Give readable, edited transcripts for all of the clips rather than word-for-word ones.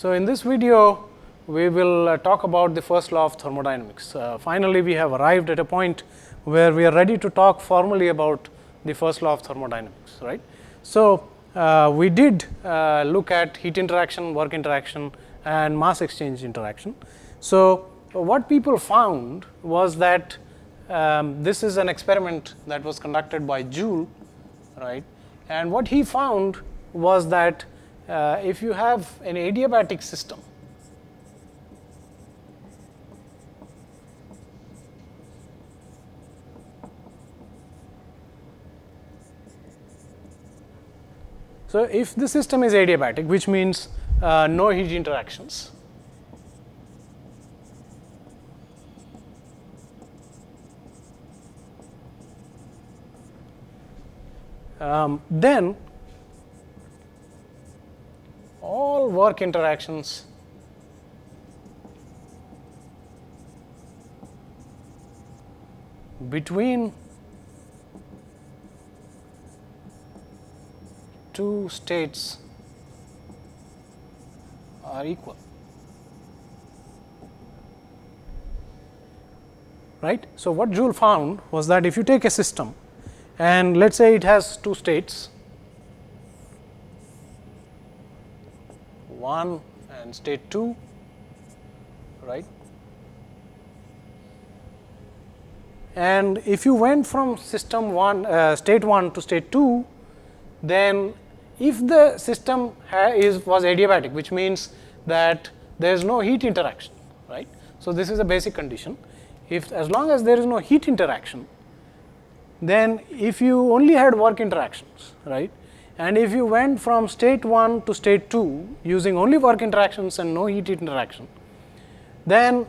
So, in this video we will talk about the first law of thermodynamics. Finally, we have arrived at a point where we are ready to talk formally about the first law of thermodynamics, right. So, we did look at heat interaction, work interaction and mass exchange interaction. So, what people found was that this is an experiment that was conducted by Joule, right, and what he found was that if you have an adiabatic system, so if the system is adiabatic, which means no heat interactions, then all work interactions between two states are equal, right. So, what Joule found was that if you take a system and let us say it has two states, 1 and state 2, right, and if you went from system 1 state 1 to state 2, then if the system was adiabatic, which means that there is no heat interaction, right. So, this is a basic condition. If as long as there is no heat interaction, then if you only had work interactions, right, and if you went from state 1 to state 2 using only work interactions and no heat interaction, then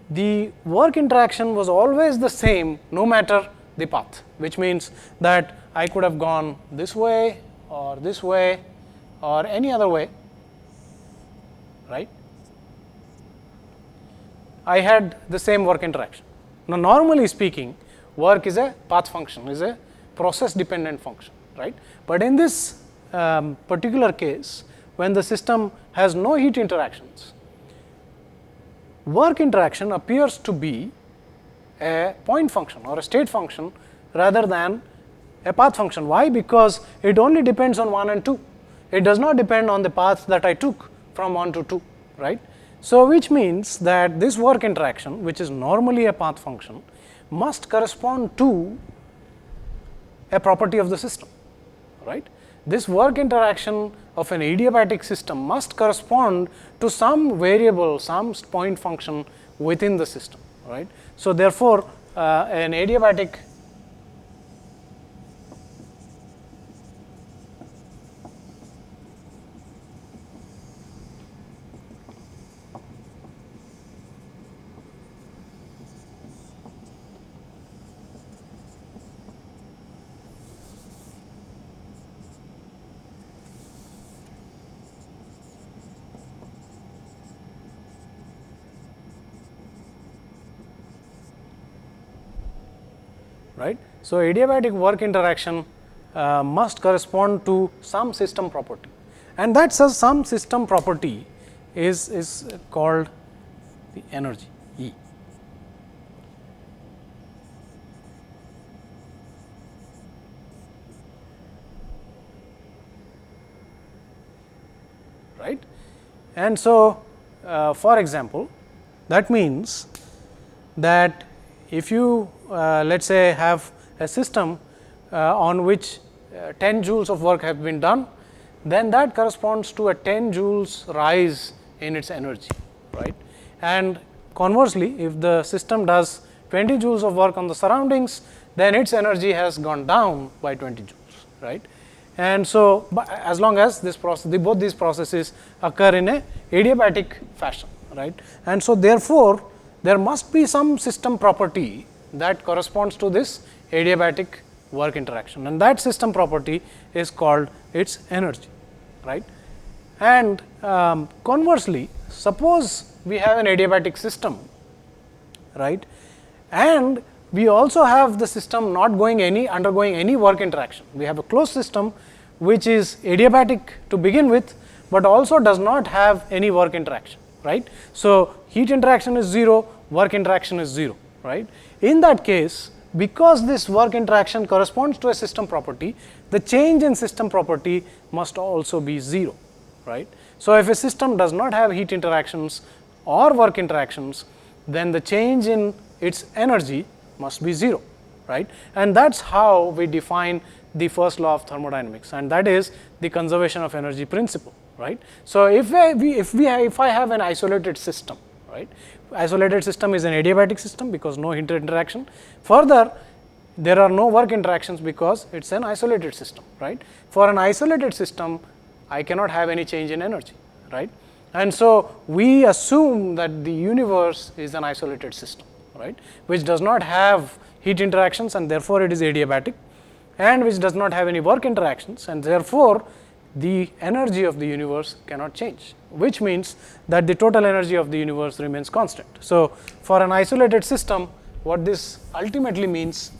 the work interaction was always the same no matter the path, which means that I could have gone this way or any other way, right. I had the same work interaction. Now, normally speaking, work is a path function, is a process dependent function, right. But in this particular case, when the system has no heat interactions, work interaction appears to be a point function or a state function rather than a path function. Why? Because it only depends on 1 and 2. It does not depend on the path that I took from 1 to 2, right. So, which means that this work interaction, which is normally a path function, must correspond to a property of the system, right. This work interaction of an adiabatic system must correspond to some variable, some point function within the system, right. So, therefore, an adiabatic right. So, adiabatic work interaction must correspond to some system property, and that some system property is called the energy E. Right. And so, for example, that means that if you let us say have a system on which 10 joules of work have been done, then that corresponds to a 10 joules rise in its energy, right. And conversely, if the system does 20 joules of work on the surroundings, then its energy has gone down by 20 joules, right. And so, as long as this process, both these processes occur in a adiabatic fashion, right. And so, therefore, there must be some system property that corresponds to this adiabatic work interaction, and that system property is called its energy, right. And conversely, suppose we have an adiabatic system, right, and we also have the system not undergoing any work interaction. We have a closed system which is adiabatic to begin with, but also does not have any work interaction, right. So, heat interaction is 0, work interaction is 0, right. In that case, because this work interaction corresponds to a system property, the change in system property must also be 0, right. So, if a system does not have heat interactions or work interactions, then the change in its energy must be 0, right. And that is how we define the first law of thermodynamics, and that is the conservation of energy principle, right. So, if I have an isolated system, right, isolated system is an adiabatic system because no heat interaction. Further, there are no work interactions because it is an isolated system, right. For an isolated system, I cannot have any change in energy, right. And so, we assume that the universe is an isolated system, right, which does not have heat interactions and therefore, it is adiabatic, and which does not have any work interactions, and therefore, the energy of the universe cannot change, which means that the total energy of the universe remains constant. So, for an isolated system, what this ultimately means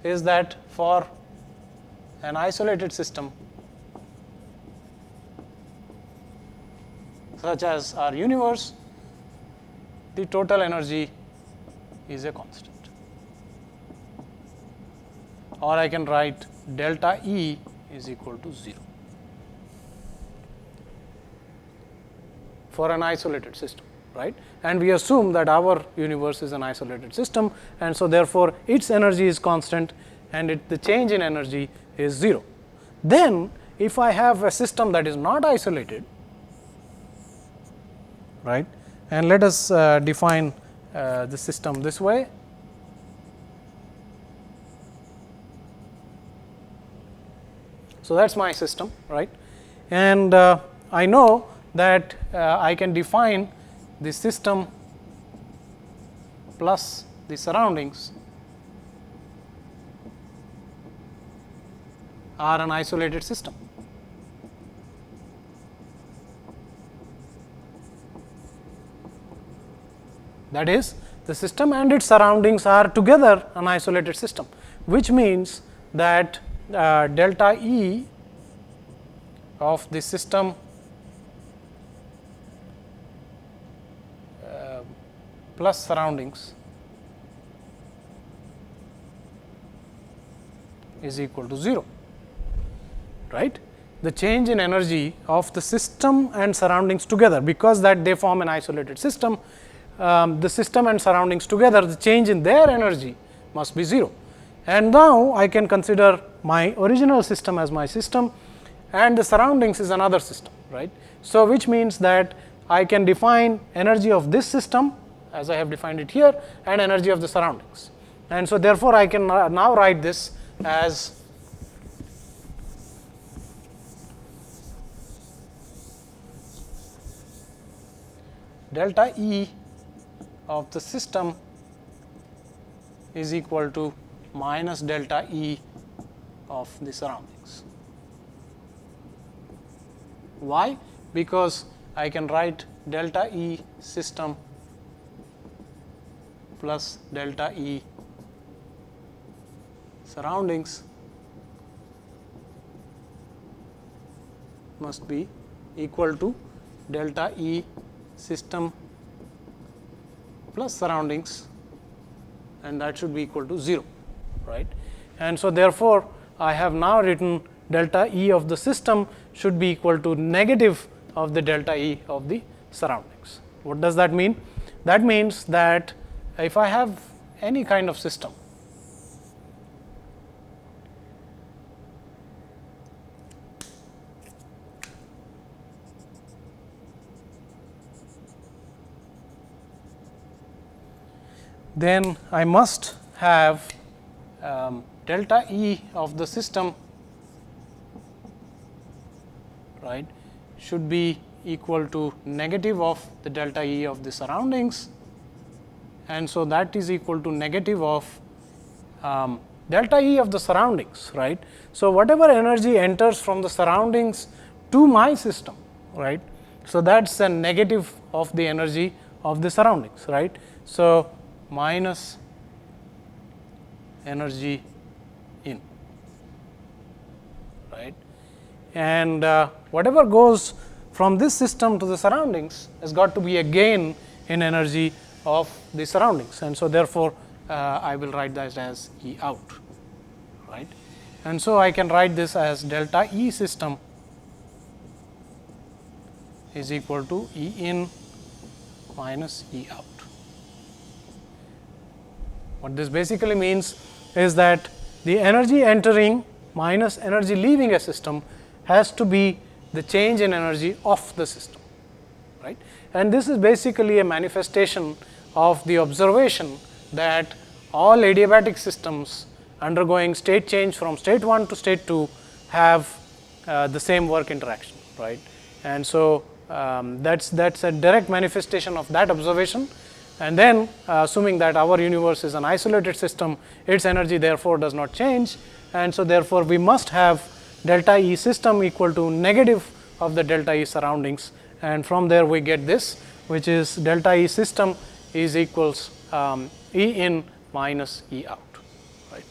is that for an isolated system such as our universe, the total energy is a constant, or I can write delta E is equal to 0 for an isolated system, right. And we assume that our universe is an isolated system, and so therefore, its energy is constant and the change in energy is 0. Then, if I have a system that is not isolated, right, and let us define the system this way. So, that is my system, right, and I know that I can define the system plus the surroundings are an isolated system. That is, the system and its surroundings are together an isolated system, which means that delta E of the system plus surroundings is equal to 0, right. The change in energy of the system and surroundings together, because that they form an isolated system, the system and surroundings together, the change in their energy must be 0. And now, I can consider my original system as my system and the surroundings is another system, right. So, which means that I can define energy of this system as I have defined it here and energy of the surroundings. And so, therefore, I can now write this as delta E of the system is equal to minus delta E of the surroundings. Why? Because I can write delta E system plus delta E surroundings must be equal to delta E system plus surroundings, and that should be equal to 0, right. And so, therefore, I have now written delta E of the system should be equal to negative of the delta E of the surroundings. What does that mean? That means that if I have any kind of system, then I must have delta E of the system, right, should be equal to negative of the delta E of the surroundings, and so that is equal to negative of delta E of the surroundings, right. So, whatever energy enters from the surroundings to my system, right. So, that is a negative of the energy of the surroundings, right. So, minus energy in, right. And whatever goes from this system to the surroundings has got to be a gain in energy of the surroundings, and so therefore, I will write that as E out, right. And so, I can write this as delta E system is equal to E in minus E out. What this basically means is that the energy entering minus energy leaving a system has to be the change in energy of the system, right. And this is basically a manifestation of the observation that all adiabatic systems undergoing state change from state 1 to state 2 have the same work interaction, right. And so, that's a direct manifestation of that observation, and then assuming that our universe is an isolated system, its energy therefore does not change, and so therefore, we must have delta E system equal to negative of the delta E surroundings, and from there we get this, which is delta E system is equals E in minus E out, right.